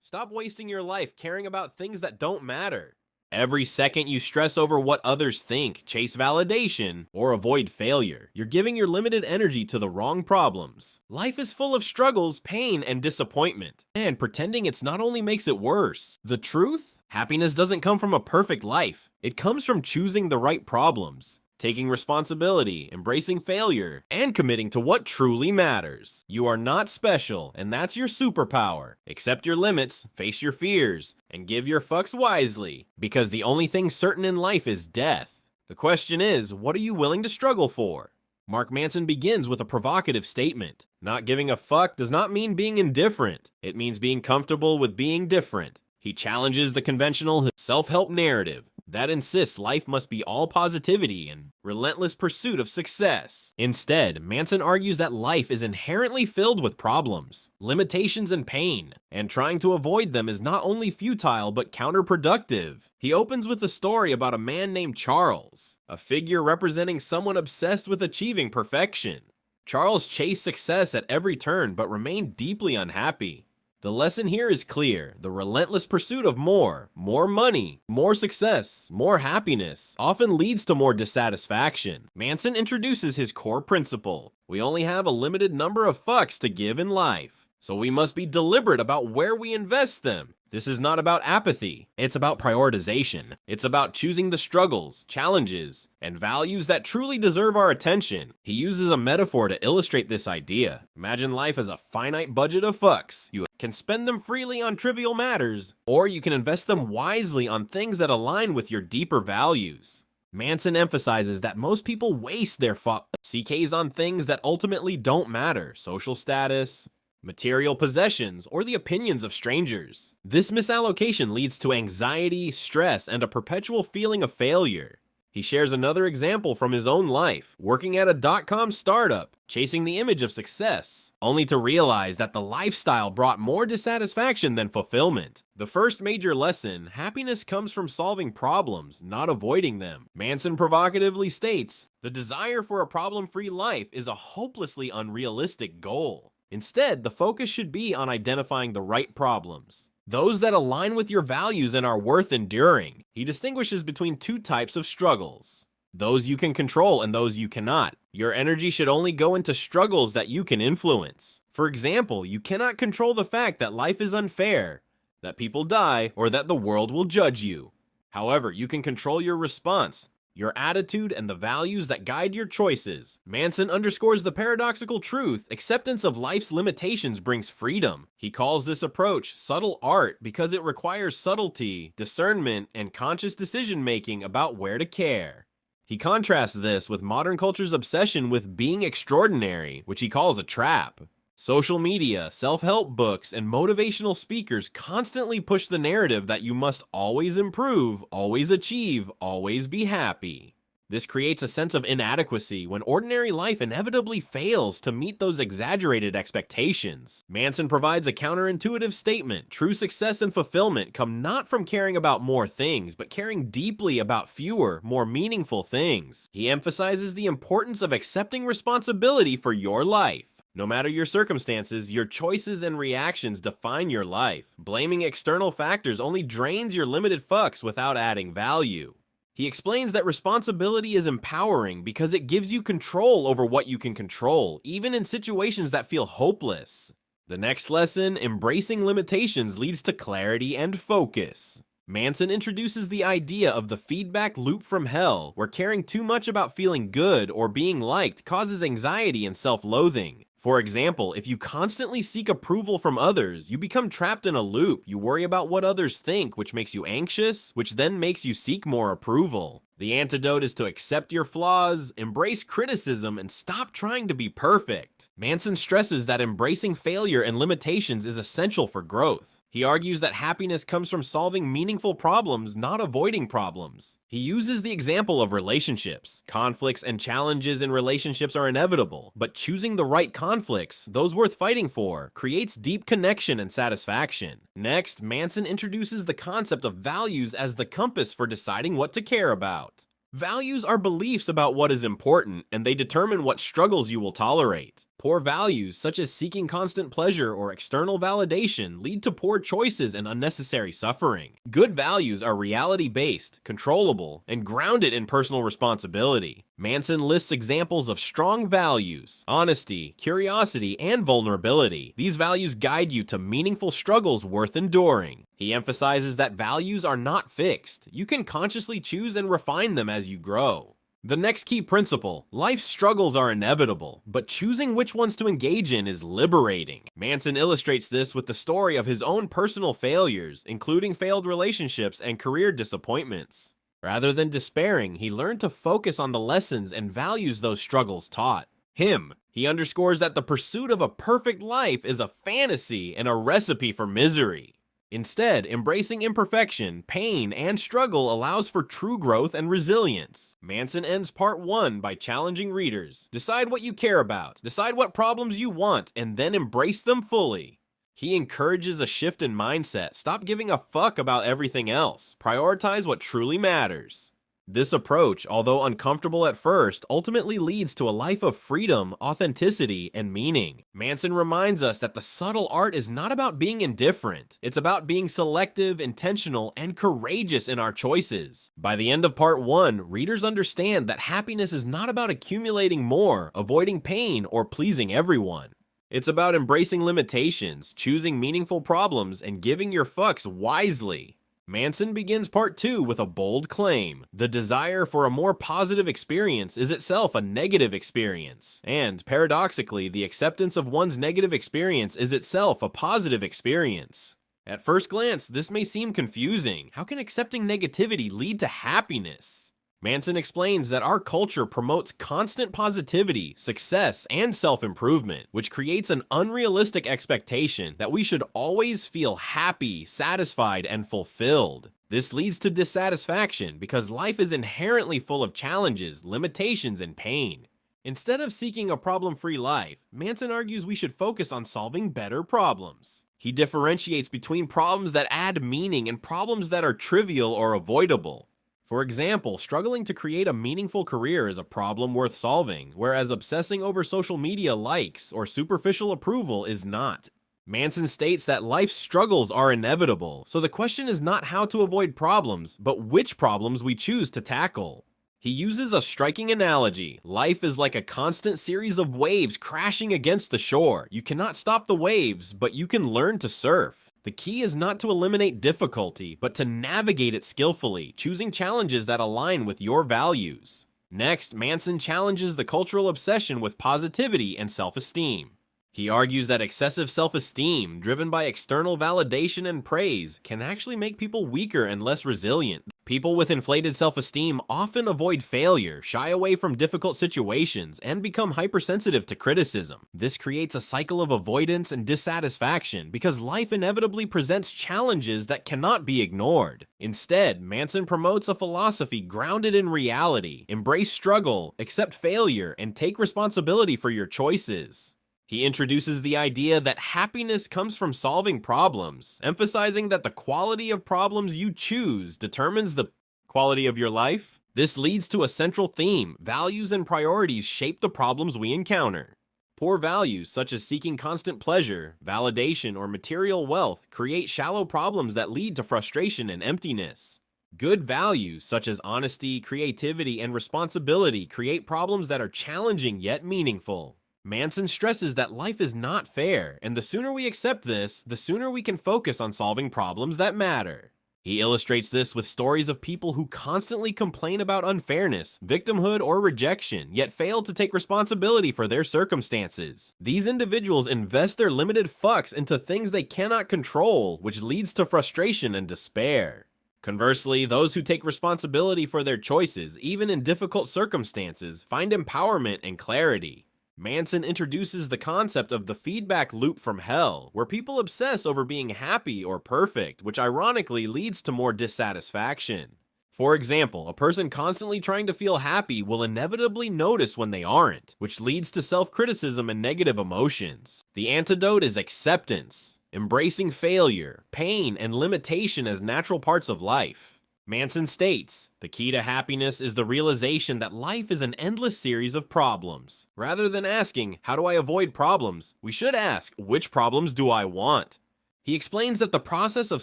Stop wasting your life caring about things that don't matter. Every second you stress over what others think, chase validation, or avoid failure, you're giving your limited energy to the wrong problems. Life is full of struggles, pain, and disappointment. And pretending it's not only makes it worse. The truth? Happiness doesn't come from a perfect life. It comes from choosing the right problems, taking responsibility, embracing failure, and committing to what truly matters. You are not special, and that's your superpower. Accept your limits, face your fears, and give your fucks wisely, because the only thing certain in life is death. The question is, what are you willing to struggle for? Mark Manson begins with a provocative statement. Not giving a fuck does not mean being indifferent. It means being comfortable with being different. He challenges the conventional self-help narrative that insists life must be all positivity and relentless pursuit of success. Instead, Manson argues that life is inherently filled with problems, limitations, and pain, and trying to avoid them is not only futile but counterproductive. He opens with a story about a man named Charles, a figure representing someone obsessed with achieving perfection. Charles chased success at every turn but remained deeply unhappy. The lesson here is clear. The relentless pursuit of more money, more success, more happiness often leads to more dissatisfaction. Manson introduces his core principle. We only have a limited number of fucks to give in life, so we must be deliberate about where we invest them. This is not about apathy. It's about prioritization. It's about choosing the struggles, challenges, and values that truly deserve our attention. He uses a metaphor to illustrate this idea. Imagine life as a finite budget of fucks. You can spend them freely on trivial matters, or you can invest them wisely on things that align with your deeper values. Manson emphasizes that most people waste their CKs on things that ultimately don't matter. Social status, material possessions, or the opinions of strangers. This misallocation leads to anxiety, stress, and a perpetual feeling of failure. He shares another example from his own life, working at a .com startup, chasing the image of success, only to realize that the lifestyle brought more dissatisfaction than fulfillment. The first major lesson, happiness comes from solving problems, not avoiding them. Manson provocatively states, the desire for a problem-free life is a hopelessly unrealistic goal. Instead, the focus should be on identifying the right problems, those that align with your values and are worth enduring. He distinguishes between two types of struggles, those you can control and those you cannot. Your energy should only go into struggles that you can influence. For example, you cannot control the fact that life is unfair, that people die, or that the world will judge you. However, you can control your response, your attitude, and the values that guide your choices. Manson underscores the paradoxical truth: acceptance of life's limitations brings freedom. He calls this approach subtle art because it requires subtlety, discernment, and conscious decision-making about where to care. He contrasts this with modern culture's obsession with being extraordinary, which he calls a trap. Social media, self-help books, and motivational speakers constantly push the narrative that you must always improve, always achieve, always be happy. This creates a sense of inadequacy when ordinary life inevitably fails to meet those exaggerated expectations. Manson provides a counterintuitive statement. True success and fulfillment come not from caring about more things, but caring deeply about fewer, more meaningful things. He emphasizes the importance of accepting responsibility for your life. No matter your circumstances, your choices and reactions define your life. Blaming external factors only drains your limited fucks without adding value. He explains that responsibility is empowering because it gives you control over what you can control, even in situations that feel hopeless. The next lesson, embracing limitations, leads to clarity and focus. Manson introduces the idea of the feedback loop from hell, where caring too much about feeling good or being liked causes anxiety and self-loathing. For example, if you constantly seek approval from others, you become trapped in a loop. You worry about what others think, which makes you anxious, which then makes you seek more approval. The antidote is to accept your flaws, embrace criticism, and stop trying to be perfect. Manson stresses that embracing failure and limitations is essential for growth. He argues that happiness comes from solving meaningful problems, not avoiding problems. He uses the example of relationships. Conflicts and challenges in relationships are inevitable, but choosing the right conflicts, those worth fighting for, creates deep connection and satisfaction. Next, Manson introduces the concept of values as the compass for deciding what to care about. Values are beliefs about what is important, and they determine what struggles you will tolerate. Poor values, such as seeking constant pleasure or external validation, lead to poor choices and unnecessary suffering. Good values are reality-based, controllable, and grounded in personal responsibility. Manson lists examples of strong values: honesty, curiosity, and vulnerability. These values guide you to meaningful struggles worth enduring. He emphasizes that values are not fixed. You can consciously choose and refine them as you grow. The next key principle: life's struggles are inevitable, but choosing which ones to engage in is liberating. Manson illustrates this with the story of his own personal failures, including failed relationships and career disappointments. Rather than despairing, he learned to focus on the lessons and values those struggles taught him. He underscores that the pursuit of a perfect life is a fantasy and a recipe for misery. Instead, embracing imperfection, pain, and struggle allows for true growth and resilience. Manson ends part 1 by challenging readers: decide what you care about, decide what problems you want, and then embrace them fully. He encourages a shift in mindset: stop giving a fuck about everything else, prioritize what truly matters. This approach, although uncomfortable at first, ultimately leads to a life of freedom, authenticity, and meaning. Manson reminds us that the subtle art is not about being indifferent. It's about being selective, intentional, and courageous in our choices. By the end of part 1, readers understand that happiness is not about accumulating more, avoiding pain, or pleasing everyone. It's about embracing limitations, choosing meaningful problems, and giving your fucks wisely. Manson begins part 2 with a bold claim: the desire for a more positive experience is itself a negative experience, and, paradoxically, the acceptance of one's negative experience is itself a positive experience. At first glance, this may seem confusing. How can accepting negativity lead to happiness? Manson explains that our culture promotes constant positivity, success, and self-improvement, which creates an unrealistic expectation that we should always feel happy, satisfied, and fulfilled. This leads to dissatisfaction because life is inherently full of challenges, limitations, and pain. Instead of seeking a problem-free life, Manson argues we should focus on solving better problems. He differentiates between problems that add meaning and problems that are trivial or avoidable. For example, struggling to create a meaningful career is a problem worth solving, whereas obsessing over social media likes or superficial approval is not. Manson states that life's struggles are inevitable, so the question is not how to avoid problems, but which problems we choose to tackle. He uses a striking analogy: life is like a constant series of waves crashing against the shore. You cannot stop the waves, but you can learn to surf. The key is not to eliminate difficulty, but to navigate it skillfully, choosing challenges that align with your values. Next, Manson challenges the cultural obsession with positivity and self-esteem. He argues that excessive self-esteem, driven by external validation and praise, can actually make people weaker and less resilient. People with inflated self-esteem often avoid failure, shy away from difficult situations, and become hypersensitive to criticism. This creates a cycle of avoidance and dissatisfaction because life inevitably presents challenges that cannot be ignored. Instead, Manson promotes a philosophy grounded in reality: embrace struggle, accept failure, and take responsibility for your choices. He introduces the idea that happiness comes from solving problems, emphasizing that the quality of problems you choose determines the quality of your life. This leads to a central theme: values and priorities shape the problems we encounter. Poor values, such as seeking constant pleasure, validation, or material wealth, create shallow problems that lead to frustration and emptiness. Good values, such as honesty, creativity, and responsibility, create problems that are challenging yet meaningful. Manson stresses that life is not fair, and the sooner we accept this, the sooner we can focus on solving problems that matter. He illustrates this with stories of people who constantly complain about unfairness, victimhood, or rejection, yet fail to take responsibility for their circumstances. These individuals invest their limited fucks into things they cannot control, which leads to frustration and despair. Conversely, those who take responsibility for their choices, even in difficult circumstances, find empowerment and clarity. Manson introduces the concept of the feedback loop from hell, where people obsess over being happy or perfect, which ironically leads to more dissatisfaction. For example, a person constantly trying to feel happy will inevitably notice when they aren't, which leads to self-criticism and negative emotions. The antidote is acceptance, embracing failure, pain, and limitation as natural parts of life. Manson states, the key to happiness is the realization that life is an endless series of problems. Rather than asking, how do I avoid problems, we should ask, which problems do I want? He explains that the process of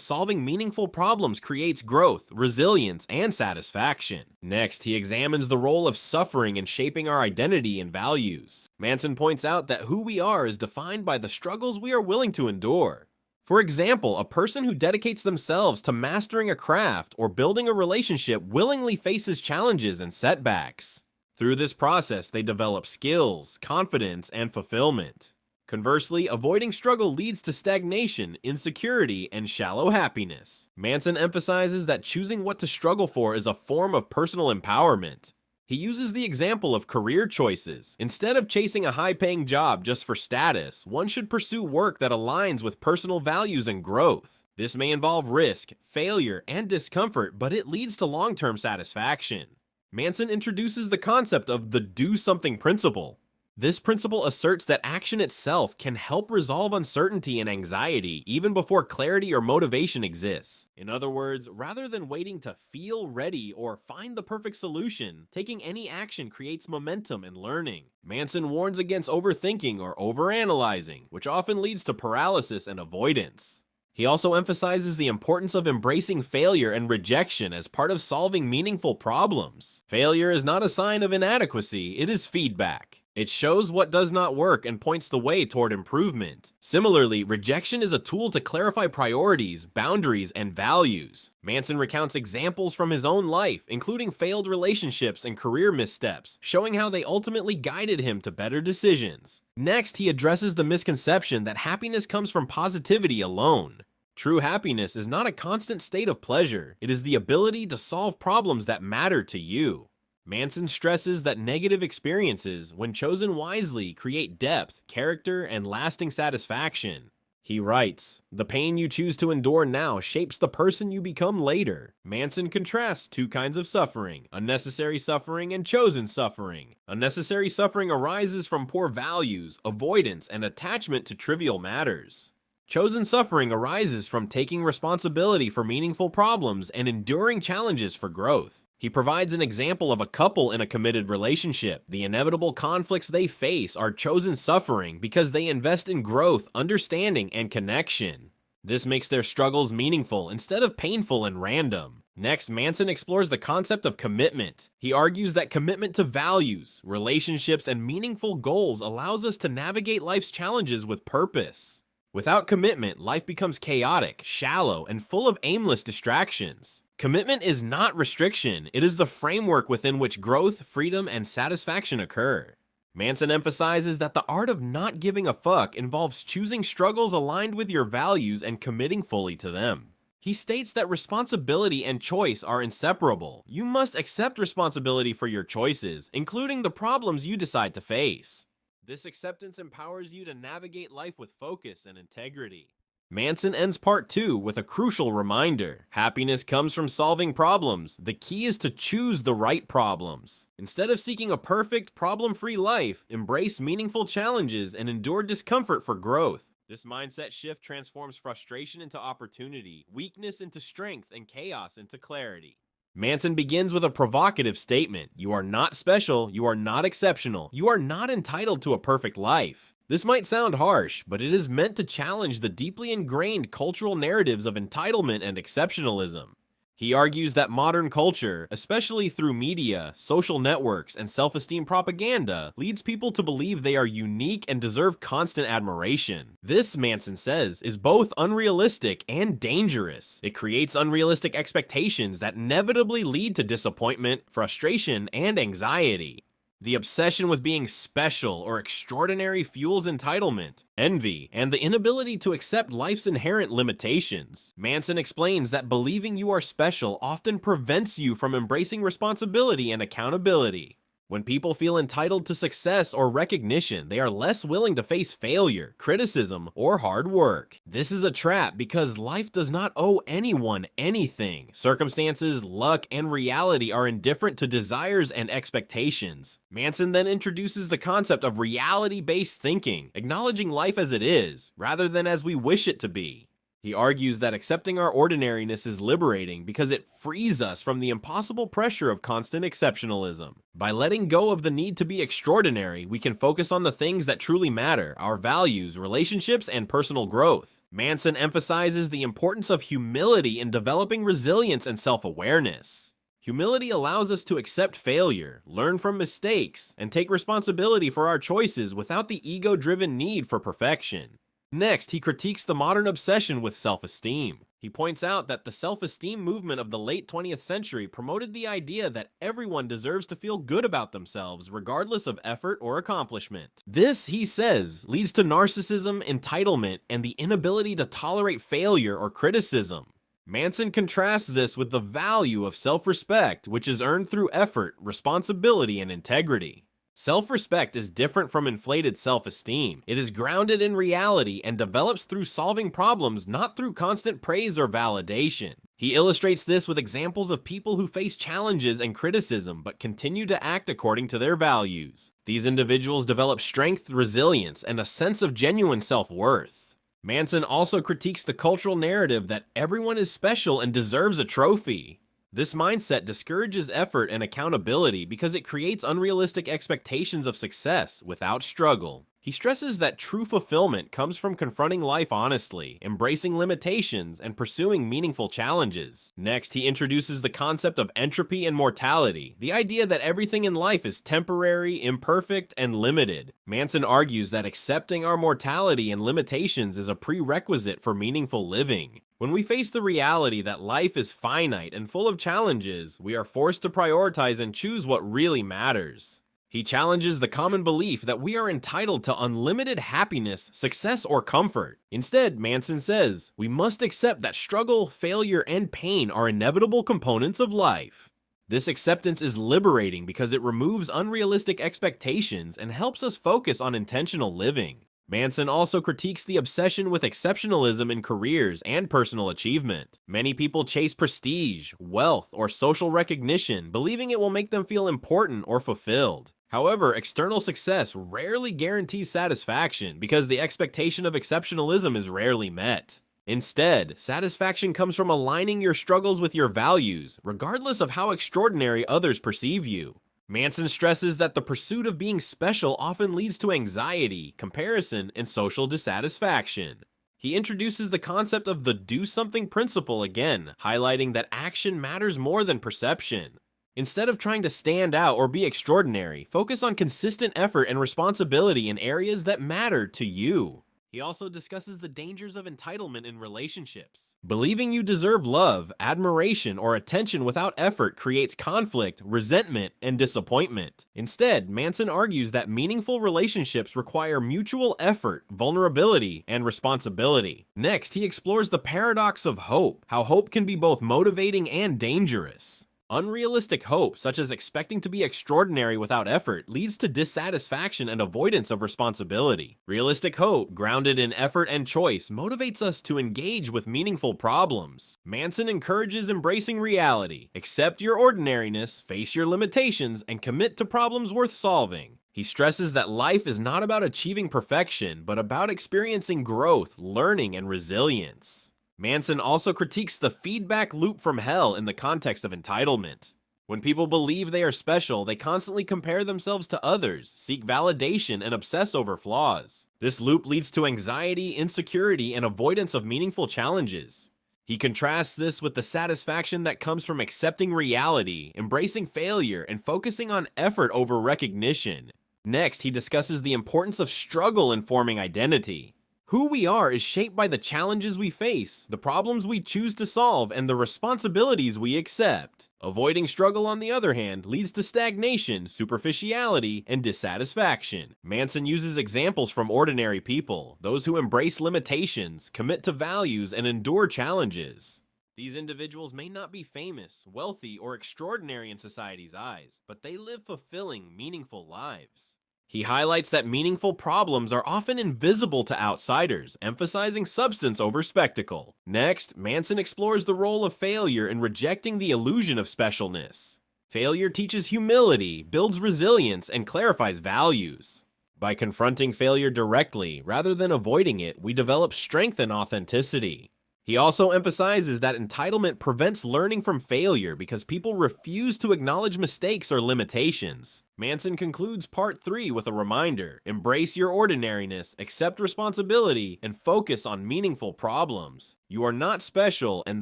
solving meaningful problems creates growth, resilience, and satisfaction. Next, he examines the role of suffering in shaping our identity and values. Manson points out that who we are is defined by the struggles we are willing to endure. For example, a person who dedicates themselves to mastering a craft or building a relationship willingly faces challenges and setbacks. Through this process, they develop skills, confidence, and fulfillment. Conversely, avoiding struggle leads to stagnation, insecurity, and shallow happiness. Manson emphasizes that choosing what to struggle for is a form of personal empowerment. He uses the example of career choices. Instead of chasing a high-paying job just for status, one should pursue work that aligns with personal values and growth. This may involve risk, failure, and discomfort, but it leads to long-term satisfaction. Manson introduces the concept of the do something principle. This principle asserts that action itself can help resolve uncertainty and anxiety even before clarity or motivation exists. In other words, rather than waiting to feel ready or find the perfect solution, taking any action creates momentum and learning. Manson warns against overthinking or overanalyzing, which often leads to paralysis and avoidance. He also emphasizes the importance of embracing failure and rejection as part of solving meaningful problems. Failure is not a sign of inadequacy, it is feedback. It shows what does not work and points the way toward improvement. Similarly, rejection is a tool to clarify priorities, boundaries, and values. Manson recounts examples from his own life, including failed relationships and career missteps, showing how they ultimately guided him to better decisions. Next, he addresses the misconception that happiness comes from positivity alone. True happiness is not a constant state of pleasure, it is the ability to solve problems that matter to you. Manson stresses that negative experiences, when chosen wisely, create depth, character, and lasting satisfaction. He writes, the pain you choose to endure now shapes the person you become later. Manson contrasts two kinds of suffering, unnecessary suffering and chosen suffering. Unnecessary suffering arises from poor values, avoidance, and attachment to trivial matters. Chosen suffering arises from taking responsibility for meaningful problems and enduring challenges for growth. He provides an example of a couple in a committed relationship. The inevitable conflicts they face are chosen suffering because they invest in growth, understanding, and connection. This makes their struggles meaningful instead of painful and random. Next, Manson explores the concept of commitment. He argues that commitment to values, relationships, and meaningful goals allows us to navigate life's challenges with purpose. Without commitment, life becomes chaotic, shallow, and full of aimless distractions. Commitment is not restriction, it is the framework within which growth, freedom, and satisfaction occur. Manson emphasizes that the art of not giving a fuck involves choosing struggles aligned with your values and committing fully to them. He states that responsibility and choice are inseparable. You must accept responsibility for your choices, including the problems you decide to face. This acceptance empowers you to navigate life with focus and integrity. Manson ends part 2 with a crucial reminder. Happiness comes from solving problems. The key is to choose the right problems. Instead of seeking a perfect, problem-free life, embrace meaningful challenges and endure discomfort for growth. This mindset shift transforms frustration into opportunity, weakness into strength, and chaos into clarity. Manson begins with a provocative statement. You are not special, you are not exceptional, you are not entitled to a perfect life. This might sound harsh, but it is meant to challenge the deeply ingrained cultural narratives of entitlement and exceptionalism. He argues that modern culture, especially through media, social networks, and self-esteem propaganda, leads people to believe they are unique and deserve constant admiration. This, Manson says, is both unrealistic and dangerous. It creates unrealistic expectations that inevitably lead to disappointment, frustration, and anxiety. The obsession with being special or extraordinary fuels entitlement, envy, and the inability to accept life's inherent limitations. Manson explains that believing you are special often prevents you from embracing responsibility and accountability. When people feel entitled to success or recognition, they are less willing to face failure, criticism, or hard work. This is a trap because life does not owe anyone anything. Circumstances, luck, and reality are indifferent to desires and expectations. Manson then introduces the concept of reality-based thinking, acknowledging life as it is, rather than as we wish it to be. He argues that accepting our ordinariness is liberating because it frees us from the impossible pressure of constant exceptionalism. By letting go of the need to be extraordinary, we can focus on the things that truly matter, our values, relationships, and personal growth. Manson emphasizes the importance of humility in developing resilience and self-awareness. Humility allows us to accept failure, learn from mistakes, and take responsibility for our choices without the ego-driven need for perfection. Next, he critiques the modern obsession with self-esteem. He points out that the self-esteem movement of the late 20th century promoted the idea that everyone deserves to feel good about themselves regardless of effort or accomplishment. This, he says, leads to narcissism, entitlement, and the inability to tolerate failure or criticism. Manson contrasts this with the value of self-respect, which is earned through effort, responsibility, and integrity. Self-respect is different from inflated self-esteem. It is grounded in reality and develops through solving problems, not through constant praise or validation. He illustrates this with examples of people who face challenges and criticism but continue to act according to their values. These individuals develop strength, resilience, and a sense of genuine self-worth. Manson also critiques the cultural narrative that everyone is special and deserves a trophy. This mindset discourages effort and accountability because it creates unrealistic expectations of success without struggle. He stresses that true fulfillment comes from confronting life honestly, embracing limitations, and pursuing meaningful challenges. Next, he introduces the concept of entropy and mortality, the idea that everything in life is temporary, imperfect, and limited. Manson argues that accepting our mortality and limitations is a prerequisite for meaningful living. When we face the reality that life is finite and full of challenges, we are forced to prioritize and choose what really matters. He challenges the common belief that we are entitled to unlimited happiness, success, or comfort. Instead, Manson says, we must accept that struggle, failure, and pain are inevitable components of life. This acceptance is liberating because it removes unrealistic expectations and helps us focus on intentional living. Manson also critiques the obsession with exceptionalism in careers and personal achievement. Many people chase prestige, wealth, or social recognition, believing it will make them feel important or fulfilled. However, external success rarely guarantees satisfaction because the expectation of exceptionalism is rarely met. Instead, satisfaction comes from aligning your struggles with your values, regardless of how extraordinary others perceive you. Manson stresses that the pursuit of being special often leads to anxiety, comparison, and social dissatisfaction. He introduces the concept of the do something principle again, highlighting that action matters more than perception. Instead of trying to stand out or be extraordinary, focus on consistent effort and responsibility in areas that matter to you. He also discusses the dangers of entitlement in relationships. Believing you deserve love, admiration, or attention without effort creates conflict, resentment, and disappointment. Instead, Manson argues that meaningful relationships require mutual effort, vulnerability, and responsibility. Next, he explores the paradox of hope, how hope can be both motivating and dangerous. Unrealistic hope, such as expecting to be extraordinary without effort, leads to dissatisfaction and avoidance of responsibility. Realistic hope, grounded in effort and choice, motivates us to engage with meaningful problems. Manson encourages embracing reality. Accept your ordinariness, face your limitations, and commit to problems worth solving. He stresses that life is not about achieving perfection, but about experiencing growth, learning, and resilience. Manson also critiques the feedback loop from hell in the context of entitlement. When people believe they are special, they constantly compare themselves to others, seek validation, and obsess over flaws. This loop leads to anxiety, insecurity, and avoidance of meaningful challenges. He contrasts this with the satisfaction that comes from accepting reality, embracing failure, and focusing on effort over recognition. Next, he discusses the importance of struggle in forming identity. Who we are is shaped by the challenges we face, the problems we choose to solve, and the responsibilities we accept. Avoiding struggle, on the other hand, leads to stagnation, superficiality, and dissatisfaction. Manson uses examples from ordinary people, those who embrace limitations, commit to values, and endure challenges. These individuals may not be famous, wealthy, or extraordinary in society's eyes, but they live fulfilling, meaningful lives. He highlights that meaningful problems are often invisible to outsiders, emphasizing substance over spectacle. Next, Manson explores the role of failure in rejecting the illusion of specialness. Failure teaches humility, builds resilience, and clarifies values. By confronting failure directly, rather than avoiding it, we develop strength and authenticity. He also emphasizes that entitlement prevents learning from failure because people refuse to acknowledge mistakes or limitations. Manson concludes part 3 with a reminder: embrace your ordinariness, accept responsibility, and focus on meaningful problems. You are not special, and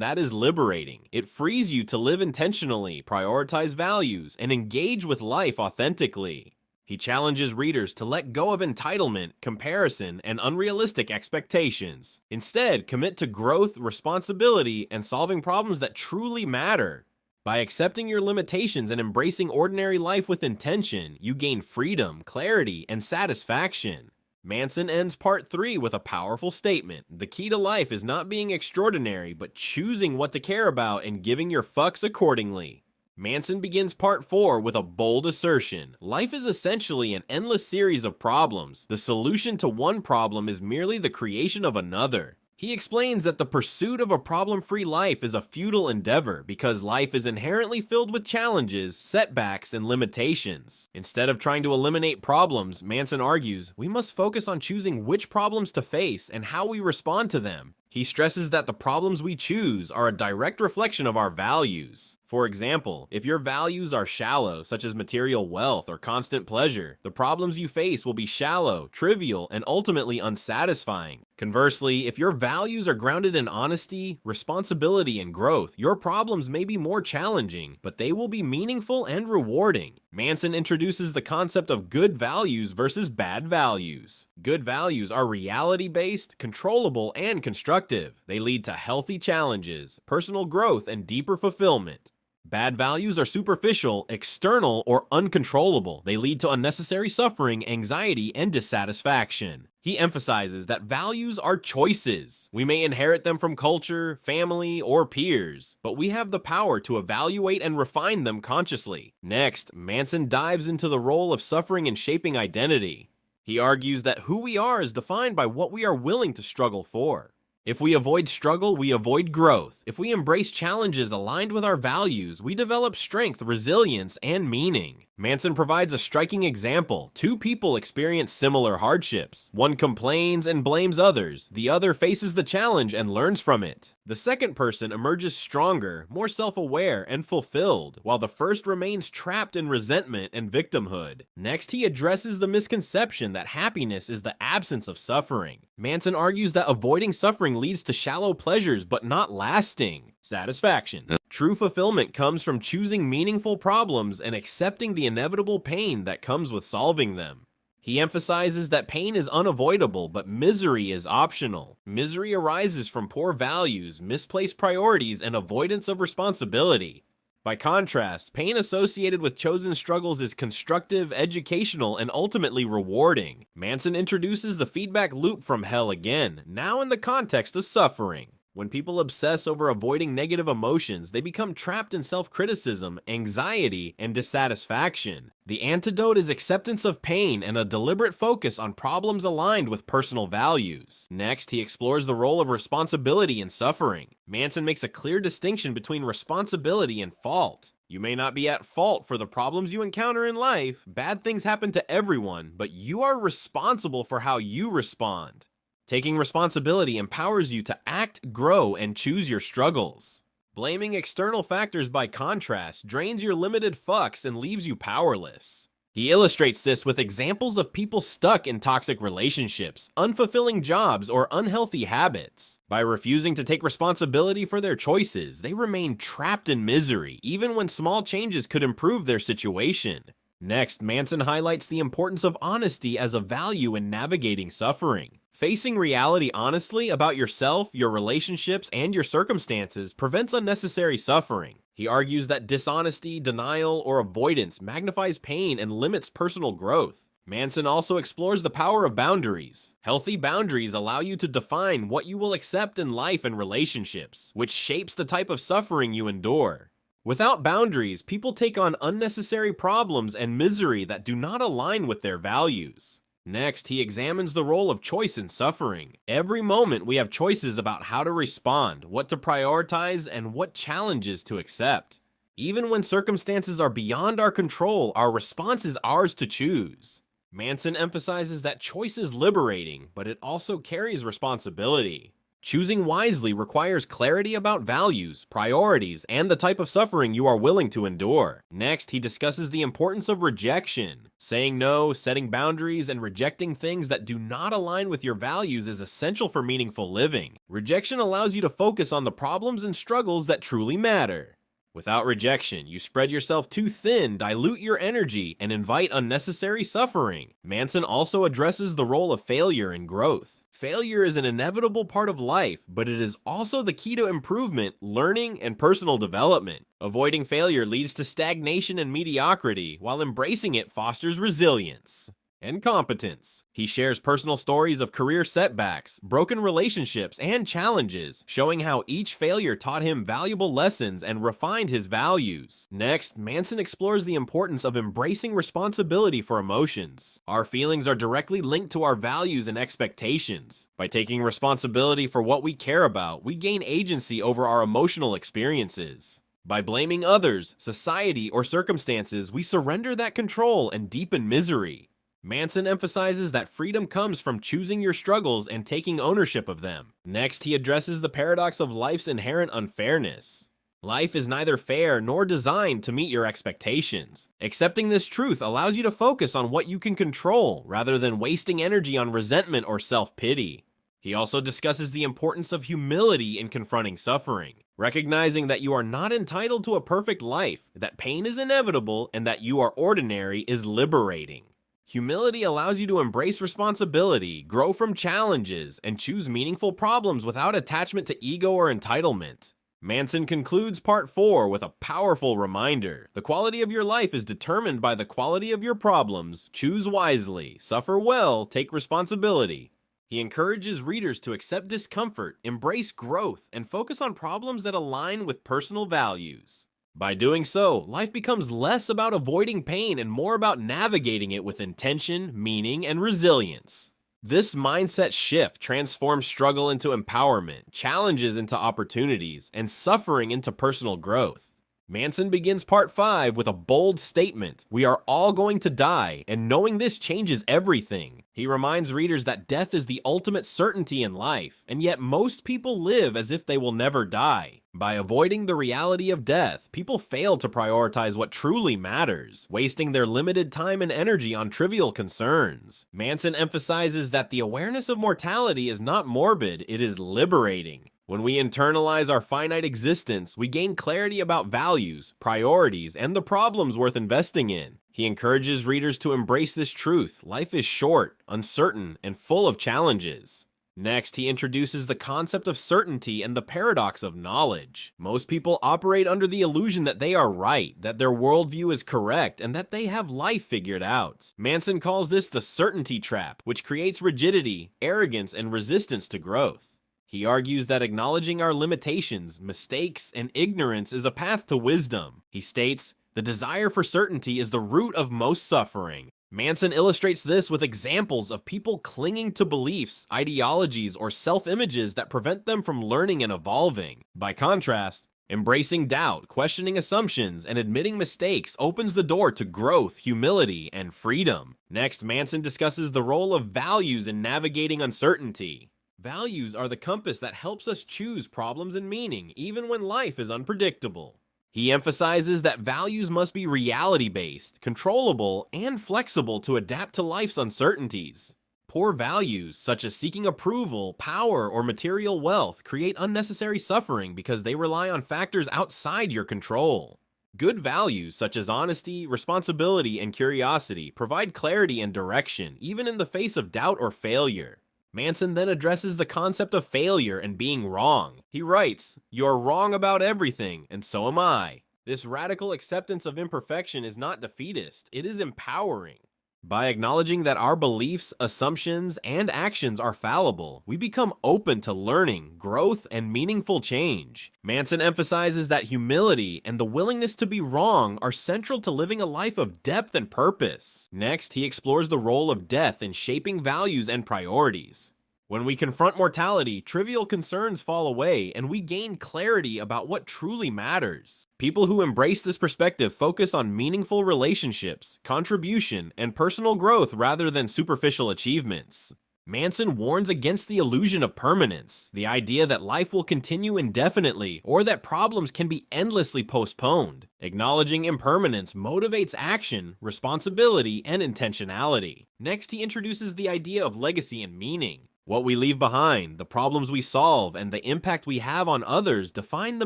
that is liberating. It frees you to live intentionally, prioritize values, and engage with life authentically. He challenges readers to let go of entitlement, comparison, and unrealistic expectations. Instead, commit to growth, responsibility, and solving problems that truly matter. By accepting your limitations and embracing ordinary life with intention, you gain freedom, clarity, and satisfaction. Manson ends part 3 with a powerful statement: the key to life is not being extraordinary, but choosing what to care about and giving your fucks accordingly. Manson begins part 4 with a bold assertion: life is essentially an endless series of problems. The solution to one problem is merely the creation of another. He explains that the pursuit of a problem-free life is a futile endeavor because life is inherently filled with challenges, setbacks, and limitations. Instead of trying to eliminate problems, Manson argues, we must focus on choosing which problems to face and how we respond to them. He stresses that the problems we choose are a direct reflection of our values. For example, if your values are shallow, such as material wealth or constant pleasure, the problems you face will be shallow, trivial, and ultimately unsatisfying. Conversely, if your values are grounded in honesty, responsibility, and growth, your problems may be more challenging, but they will be meaningful and rewarding. Manson introduces the concept of good values versus bad values. Good values are reality-based, controllable, and constructive. They lead to healthy challenges, personal growth, and deeper fulfillment. Bad values are superficial, external, or uncontrollable. They lead to unnecessary suffering, anxiety, and dissatisfaction. He emphasizes that values are choices. We may inherit them from culture, family, or peers, but we have the power to evaluate and refine them consciously. Next, Manson dives into the role of suffering in shaping identity. He argues that who we are is defined by what we are willing to struggle for. If we avoid struggle, we avoid growth. If we embrace challenges aligned with our values, we develop strength, resilience, and meaning. Manson provides a striking example. Two people experience similar hardships. One complains and blames others. The other faces the challenge and learns from it. The second person emerges stronger, more self-aware, and fulfilled, while the first remains trapped in resentment and victimhood. Next, he addresses the misconception that happiness is the absence of suffering. Manson argues that avoiding suffering leads to shallow pleasures but not lasting satisfaction. True fulfillment comes from choosing meaningful problems and accepting the inevitable pain that comes with solving them. He emphasizes that pain is unavoidable, but misery is optional. Misery arises from poor values, misplaced priorities, and avoidance of responsibility. By contrast, pain associated with chosen struggles is constructive, educational, and ultimately rewarding. Manson introduces the feedback loop from hell again, now in the context of suffering. When people obsess over avoiding negative emotions, they become trapped in self-criticism, anxiety, and dissatisfaction. The antidote is acceptance of pain and a deliberate focus on problems aligned with personal values. Next, he explores the role of responsibility in suffering. Manson makes a clear distinction between responsibility and fault. You may not be at fault for the problems you encounter in life. Bad things happen to everyone, but you are responsible for how you respond. Taking responsibility empowers you to act, grow, and choose your struggles. Blaming external factors, by contrast, drains your limited fucks and leaves you powerless. He illustrates this with examples of people stuck in toxic relationships, unfulfilling jobs, or unhealthy habits. By refusing to take responsibility for their choices, they remain trapped in misery, even when small changes could improve their situation. Next, Manson highlights the importance of honesty as a value in navigating suffering. Facing reality honestly about yourself, your relationships, and your circumstances prevents unnecessary suffering. He argues that dishonesty, denial, or avoidance magnifies pain and limits personal growth. Manson also explores the power of boundaries. Healthy boundaries allow you to define what you will accept in life and relationships, which shapes the type of suffering you endure. Without boundaries, people take on unnecessary problems and misery that do not align with their values. Next, he examines the role of choice in suffering. Every moment we have choices about how to respond, what to prioritize, and what challenges to accept. Even when circumstances are beyond our control, our response is ours to choose. Manson emphasizes that choice is liberating, but it also carries responsibility. Choosing wisely requires clarity about values, priorities, and the type of suffering you are willing to endure. Next, he discusses the importance of rejection. Saying no, setting boundaries, and rejecting things that do not align with your values is essential for meaningful living. Rejection allows you to focus on the problems and struggles that truly matter. Without rejection, you spread yourself too thin, dilute your energy, and invite unnecessary suffering. Manson also addresses the role of failure in growth. Failure is an inevitable part of life, but it is also the key to improvement, learning, and personal development. Avoiding failure leads to stagnation and mediocrity, while embracing it fosters resilience and competence. He shares personal stories of career setbacks, broken relationships, and challenges, showing how each failure taught him valuable lessons and refined his values. Next, Manson explores the importance of embracing responsibility for emotions. Our feelings are directly linked to our values and expectations. By taking responsibility for what we care about, we gain agency over our emotional experiences. By blaming others, society, or circumstances, we surrender that control and deepen misery. Manson emphasizes that freedom comes from choosing your struggles and taking ownership of them. Next, he addresses the paradox of life's inherent unfairness. Life is neither fair nor designed to meet your expectations. Accepting this truth allows you to focus on what you can control, rather than wasting energy on resentment or self-pity. He also discusses the importance of humility in confronting suffering, recognizing that you are not entitled to a perfect life, that pain is inevitable, and that you are ordinary is liberating. Humility allows you to embrace responsibility, grow from challenges, and choose meaningful problems without attachment to ego or entitlement. Manson concludes Part 4 with a powerful reminder. The quality of your life is determined by the quality of your problems. Choose wisely, suffer well, take responsibility. He encourages readers to accept discomfort, embrace growth, and focus on problems that align with personal values. By doing so, life becomes less about avoiding pain and more about navigating it with intention, meaning, and resilience. This mindset shift transforms struggle into empowerment, challenges into opportunities, and suffering into personal growth. Manson begins Part 5 with a bold statement: we are all going to die, and knowing this changes everything. He reminds readers that death is the ultimate certainty in life, and yet most people live as if they will never die. By avoiding the reality of death, people fail to prioritize what truly matters, wasting their limited time and energy on trivial concerns. Manson emphasizes that the awareness of mortality is not morbid, it is liberating. When we internalize our finite existence, we gain clarity about values, priorities, and the problems worth investing in. He encourages readers to embrace this truth. Life is short, uncertain, and full of challenges. Next, he introduces the concept of certainty and the paradox of knowledge. Most people operate under the illusion that they are right, that their worldview is correct, and that they have life figured out. Manson calls this the certainty trap, which creates rigidity, arrogance, and resistance to growth. He argues that acknowledging our limitations, mistakes, and ignorance is a path to wisdom. He states, "The desire for certainty is the root of most suffering." Manson illustrates this with examples of people clinging to beliefs, ideologies, or self-images that prevent them from learning and evolving. By contrast, embracing doubt, questioning assumptions, and admitting mistakes opens the door to growth, humility, and freedom. Next, Manson discusses the role of values in navigating uncertainty. Values are the compass that helps us choose problems and meaning, even when life is unpredictable. He emphasizes that values must be reality-based, controllable, and flexible to adapt to life's uncertainties. Poor values, such as seeking approval, power, or material wealth, create unnecessary suffering because they rely on factors outside your control. Good values, such as honesty, responsibility, and curiosity, provide clarity and direction, even in the face of doubt or failure. Manson then addresses the concept of failure and being wrong. He writes, "You're wrong about everything, and so am I." This radical acceptance of imperfection is not defeatist, it is empowering. By acknowledging that our beliefs, assumptions, and actions are fallible, we become open to learning, growth, and meaningful change. Manson emphasizes that humility and the willingness to be wrong are central to living a life of depth and purpose. Next, he explores the role of death in shaping values and priorities. When we confront mortality, trivial concerns fall away, and we gain clarity about what truly matters. People who embrace this perspective focus on meaningful relationships, contribution, and personal growth rather than superficial achievements. Manson warns against the illusion of permanence, the idea that life will continue indefinitely or that problems can be endlessly postponed. Acknowledging impermanence motivates action, responsibility, and intentionality. Next, he introduces the idea of legacy and meaning. What we leave behind, the problems we solve, and the impact we have on others define the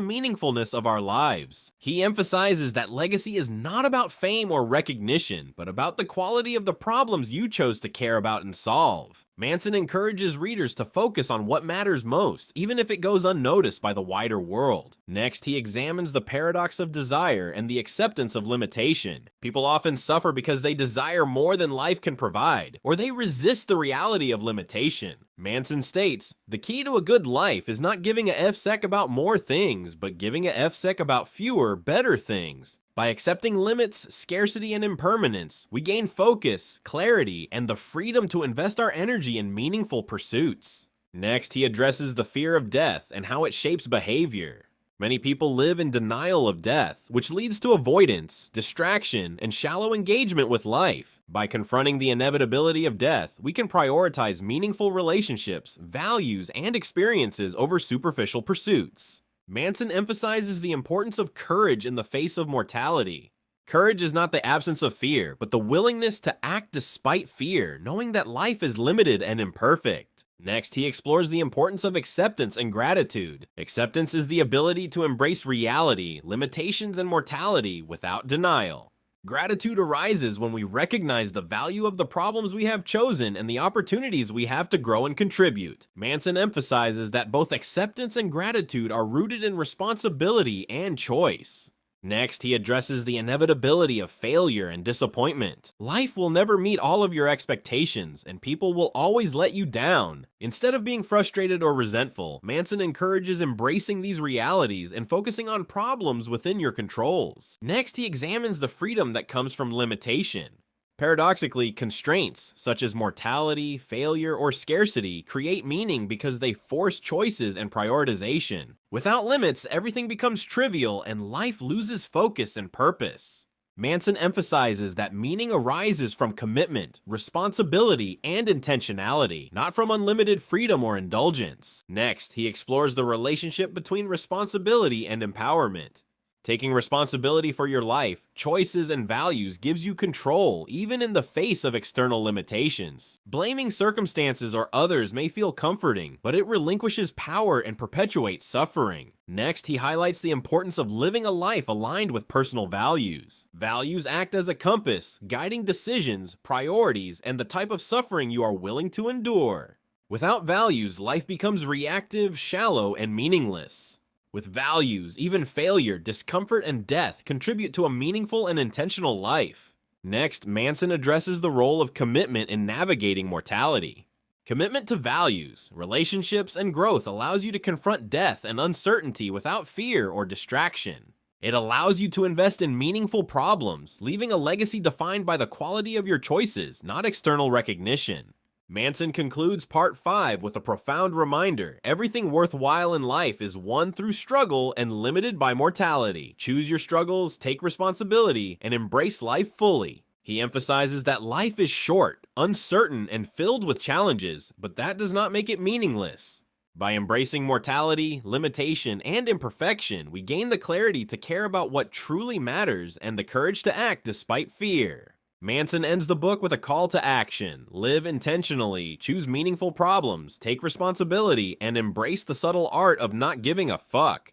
meaningfulness of our lives. He emphasizes that legacy is not about fame or recognition, but about the quality of the problems you chose to care about and solve. Manson encourages readers to focus on what matters most, even if it goes unnoticed by the wider world. Next, he examines the paradox of desire and the acceptance of limitation. People often suffer because they desire more than life can provide, or they resist the reality of limitation. Manson states, "The key to a good life is not giving a F-sec about more things, but giving a F-sec about fewer, better things." By accepting limits, scarcity, and impermanence, we gain focus, clarity, and the freedom to invest our energy in meaningful pursuits. Next, he addresses the fear of death and how it shapes behavior. Many people live in denial of death, which leads to avoidance, distraction, and shallow engagement with life. By confronting the inevitability of death, we can prioritize meaningful relationships, values, and experiences over superficial pursuits. Manson emphasizes the importance of courage in the face of mortality. Courage is not the absence of fear, but the willingness to act despite fear, knowing that life is limited and imperfect. Next, he explores the importance of acceptance and gratitude. Acceptance is the ability to embrace reality, limitations, and mortality without denial. Gratitude arises when we recognize the value of the problems we have chosen and the opportunities we have to grow and contribute. Manson emphasizes that both acceptance and gratitude are rooted in responsibility and choice. Next, he addresses the inevitability of failure and disappointment. Life will never meet all of your expectations, and people will always let you down. Instead of being frustrated or resentful, Manson encourages embracing these realities and focusing on problems within your controls. Next, he examines the freedom that comes from limitation. Paradoxically, constraints, such as mortality, failure, or scarcity, create meaning because they force choices and prioritization. Without limits, everything becomes trivial and life loses focus and purpose. Manson emphasizes that meaning arises from commitment, responsibility, and intentionality, not from unlimited freedom or indulgence. Next, he explores the relationship between responsibility and empowerment. Taking responsibility for your life, choices, and values gives you control, even in the face of external limitations. Blaming circumstances or others may feel comforting, but it relinquishes power and perpetuates suffering. Next, he highlights the importance of living a life aligned with personal values. Values act as a compass, guiding decisions, priorities, and the type of suffering you are willing to endure. Without values, life becomes reactive, shallow, and meaningless. With values, even failure, discomfort, and death contribute to a meaningful and intentional life. Next, Manson addresses the role of commitment in navigating mortality. Commitment to values, relationships, and growth allows you to confront death and uncertainty without fear or distraction. It allows you to invest in meaningful problems, leaving a legacy defined by the quality of your choices, not external recognition. Manson concludes Part 5 with a profound reminder: everything worthwhile in life is won through struggle and limited by mortality. Choose your struggles, take responsibility, and embrace life fully. He emphasizes that life is short, uncertain, and filled with challenges, but that does not make it meaningless. By embracing mortality, limitation, and imperfection, we gain the clarity to care about what truly matters and the courage to act despite fear. Manson ends the book with a call to action: live intentionally, choose meaningful problems, take responsibility, and embrace the subtle art of not giving a fuck.